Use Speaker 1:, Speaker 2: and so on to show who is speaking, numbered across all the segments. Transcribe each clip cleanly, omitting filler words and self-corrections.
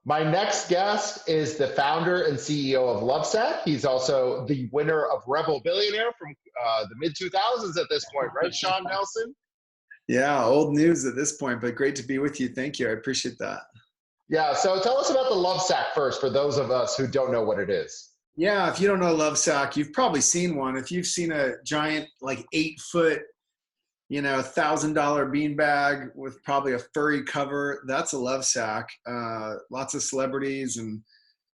Speaker 1: My next guest is the founder and CEO of LoveSac. He's also the winner of Rebel Billionaire from the mid 2000s at this point, right, Shawn Nelson?
Speaker 2: Yeah, old news at this point, but great to be with you. Thank you. I appreciate that.
Speaker 1: Yeah, so tell us about the LoveSac first for those of us who don't know what it is.
Speaker 2: Yeah, if you don't know LoveSac, you've probably seen one. If you've seen a giant, like 8 foot, $1,000 beanbag with probably a furry cover, that's a LoveSac. Lots of celebrities and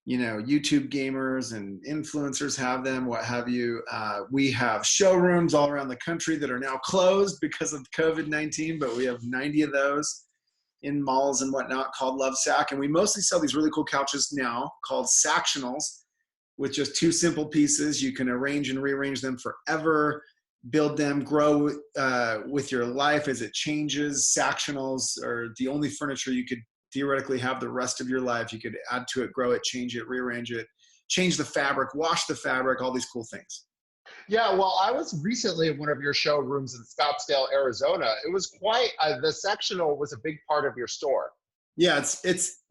Speaker 2: YouTube gamers and influencers have them, what have you. We have showrooms all around the country that are now closed because of COVID-19, but we have 90 of those in malls and whatnot called LoveSac. And we mostly sell these really cool couches now called Sactionals with just two simple pieces. You can arrange and rearrange them forever, build them, grow with your life as it changes. Sactionals are the only furniture you could theoretically have the rest of your life. You could add to it, grow it, change it, rearrange it, change the fabric, wash the fabric, all these cool things.
Speaker 1: Yeah, well, I was recently in one of your showrooms in Scottsdale, Arizona. It was quite, the sectional was a big part of your store.
Speaker 2: Yeah, it's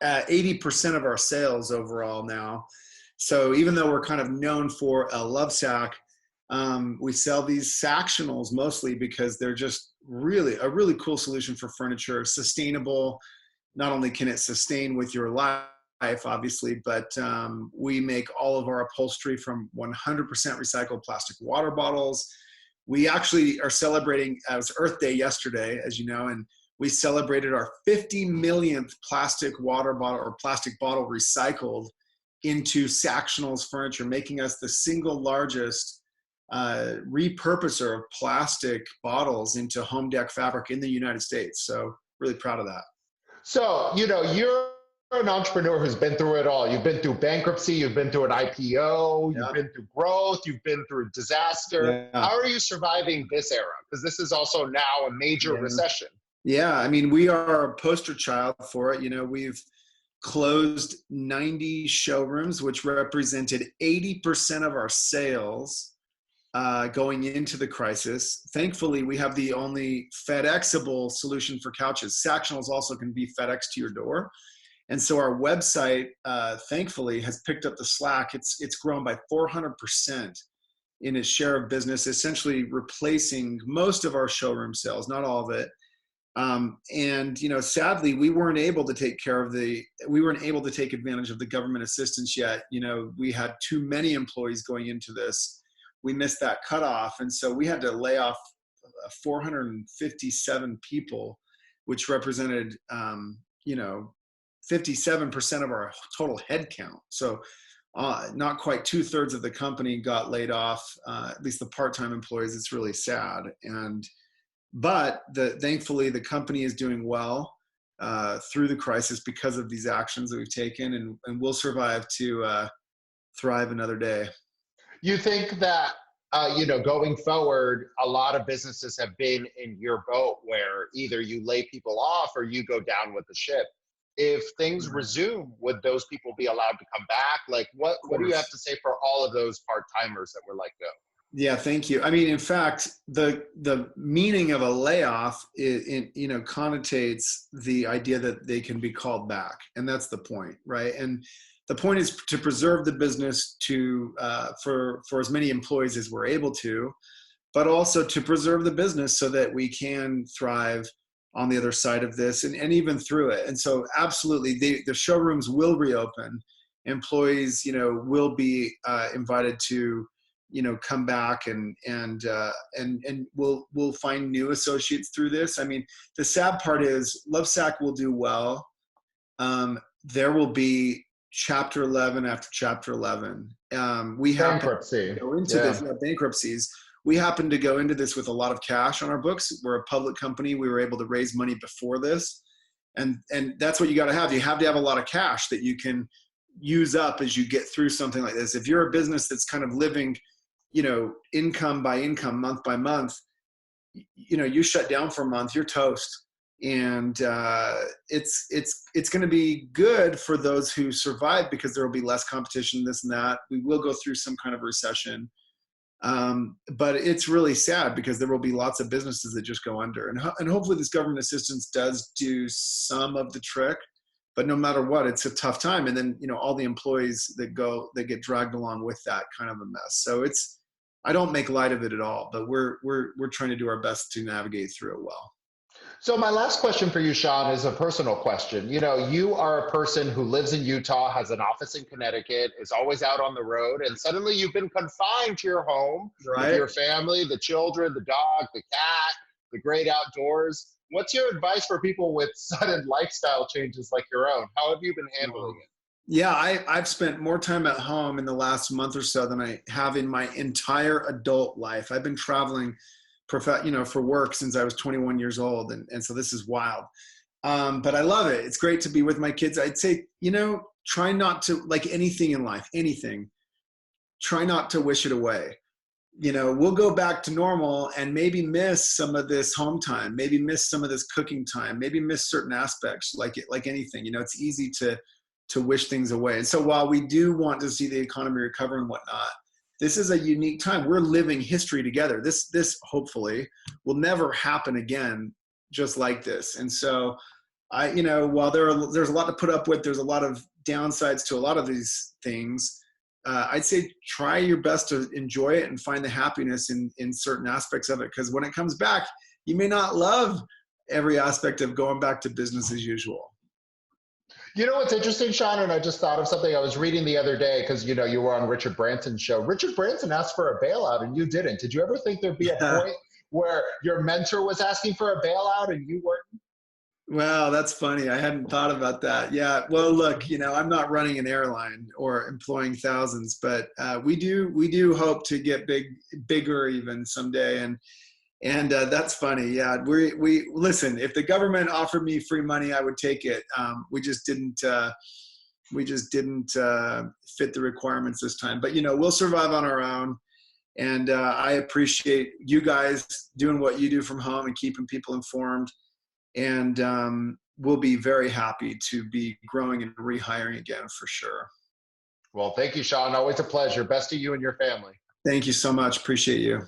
Speaker 2: 80% of our sales overall now. So even though we're kind of known for a LoveSac, we sell these Sactionals mostly because they're just really a really cool solution for furniture, sustainable. Not only can it sustain with your life, obviously, but we make all of our upholstery from 100% recycled plastic water bottles. We actually are celebrating, it was Earth Day yesterday, as you know, and we celebrated our 50 millionth plastic water bottle or plastic bottle recycled into Sactionals furniture, making us the single largest repurposer of plastic bottles into home deck fabric in the United States. So really proud of that.
Speaker 1: So, you're an entrepreneur who's been through it all. You've been through bankruptcy, you've been through an IPO, you've been through growth, you've been through disaster.
Speaker 2: Yeah.
Speaker 1: How are you surviving this era? Because this is also now a major recession.
Speaker 2: Yeah, I mean, we are a poster child for it. We've closed 90 showrooms, which represented 80% of our sales going into the crisis. Thankfully, we have the only FedExable solution for couches. Sactionals also can be FedEx to your door. And so our website, thankfully, has picked up the slack. It's grown by 400% in its share of business, essentially replacing most of our showroom sales, not all of it. And sadly, we weren't able to take advantage of the government assistance yet. We had too many employees going into this. We missed that cutoff. And so we had to lay off 457 people, which represented, 57% of our total headcount. So not quite 2/3 of the company got laid off, at least the part-time employees. It's really sad. But thankfully, the company is doing well through the crisis because of these actions that we've taken, and we'll survive to thrive another day.
Speaker 1: You think that, going forward, a lot of businesses have been in your boat where either you lay people off or you go down with the ship. If things resume, would those people be allowed to come back? Like, what do you have to say for all of those part-timers that were let go?
Speaker 2: Yeah, thank you. I mean, in fact, the meaning of a layoff connotates the idea that they can be called back, and that's the point, right? And the point is to preserve the business for as many employees as we're able to, but also to preserve the business so that we can thrive on the other side of this and even through it. And so, absolutely, the showrooms will reopen. Employees, will be invited to come back and we'll find new associates through this. I mean, the sad part is LoveSac will do well. There will be chapter 11 after chapter 11. We
Speaker 1: bankruptcy.
Speaker 2: Go into this, bankruptcies. We happen to go into this with a lot of cash on our books. We're a public company. We were able to raise money before this. And that's what you got to have. You have to have a lot of cash that you can use up as you get through something like this. If you're a business that's kind of living income by income, month by month, you shut down for a month, you're toast. And it's going to be good for those who survive because there will be less competition, this and that. We will go through some kind of recession. But it's really sad because there will be lots of businesses that just go under. And hopefully this government assistance does do some of the trick. but no matter what, it's a tough time. And then, all the employees that get dragged along with that kind of a mess. So I don't make light of it at all, but we're trying to do our best to navigate through it well.
Speaker 1: So my last question for you, Shawn, is a personal question. You are a person who lives in Utah, has an office in Connecticut, is always out on the road, and suddenly you've been confined to your home with your family, the children, the dog, the cat, the great outdoors. What's your advice for people with sudden lifestyle changes like your own? How have you been handling it?
Speaker 2: Yeah, I've spent more time at home in the last month or so than I have in my entire adult life. I've been traveling for work since I was 21 years old. And so this is wild. But I love it. It's great to be with my kids. I'd say, try not to, like anything in life, try not to wish it away. We'll go back to normal and maybe miss some of this home time, maybe miss some of this cooking time, maybe miss certain aspects like anything. It's easy to wish things away. And so while we do want to see the economy recover and whatnot, this is a unique time. We're living history together. This hopefully will never happen again just like this. And so while there's a lot to put up with, there's a lot of downsides to a lot of these things. I'd say try your best to enjoy it and find the happiness in certain aspects of it. Because when it comes back, you may not love every aspect of going back to business as usual.
Speaker 1: You know what's interesting, Shawn, and I just thought of something I was reading the other day because you were on Richard Branson's show. Richard Branson asked for a bailout and you didn't. Did you ever think there'd be a point where your mentor was asking for a bailout and you weren't?
Speaker 2: Wow, that's funny. I hadn't thought about that. Yeah. Well, look, I'm not running an airline or employing thousands, but we do hope to get bigger even someday. And that's funny. Yeah, we listen. If the government offered me free money, I would take it. We just didn't fit the requirements this time. But we'll survive on our own. And I appreciate you guys doing what you do from home and keeping people informed. And we'll be very happy to be growing and rehiring again for sure.
Speaker 1: Well, thank you, Shawn. Always a pleasure. Best to you and your family.
Speaker 2: Thank you so much. Appreciate you.